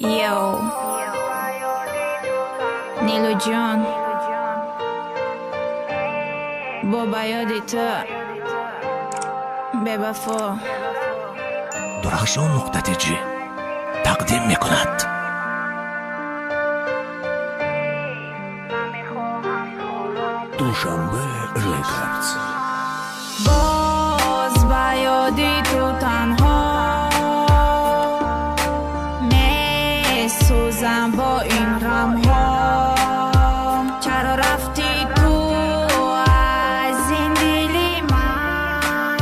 یو نیلو جان با یادی تو ببفا درخشان نقطه جی تقدیم میکند دوشنبه ریکاردز. باز با یادی تو تنها می سوزم با این غم ها. چرا رفتی تو از این دلی من؟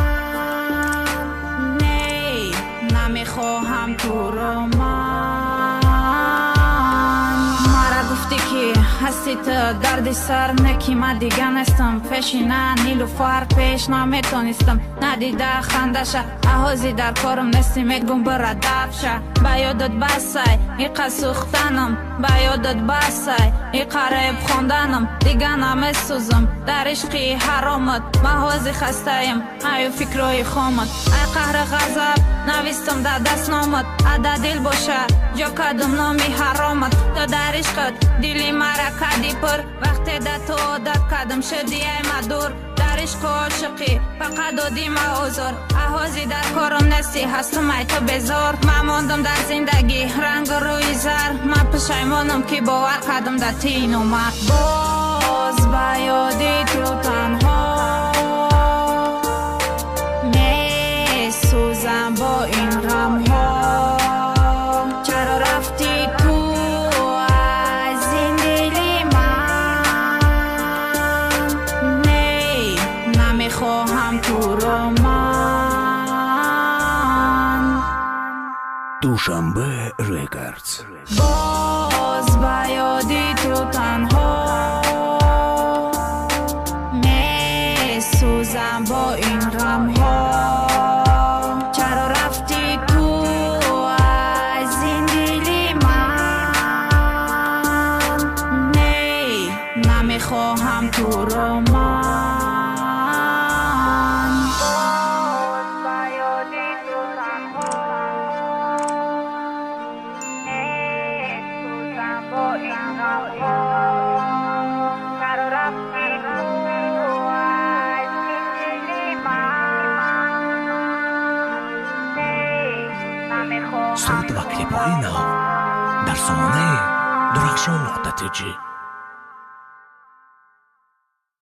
نی نمیخواهم تو رو من. مرا گفتی که هستی تو دردی سر نکی من دیگه نستم پیشینه نیلوفر پیش نمیتونستم ندیده خندشه احازی در کارم نستی میگم برا دفشه با یادت بسای ایقا سوختنم با یادت بسای ایقا ریب خوندنم دیگه نمیسوزم در عشقی حرامت محوزی خستایم ایو فکروی خامت ای قهر غضب نویستم در دست نامت عدا دل باشه جا کدم نامی حرامت تو در عشقت دیلی مرا کدی پر وقتی در تو عادت کدم شدی ای مدور در عشق و عاشقی فقط دادی ما عذر احوازی در کارم نستی هستم ای تو بزار من ماندم در زندگی رنگ روی زر من پشیمانم که باور کدم در تین اومد باز با یادی تو تنها می سوزم با این غم ها. چرا رفتی تو از این دلی من؟ نی نمیخواهم تو رو من. دوشنبه ریکاردز. باز با یادی تو تنها می سوزم با این غم ها. چرا رفتی تو از این دلی من؟ نی نمیخواهم تو رو من. باز با یادی تو تنها سوزم با این غم ها. چرا رفتی تو از این دلی من؟ نی نمیخواهم صوت و کلیپ های نو در سامانه درخشان نقطه جی.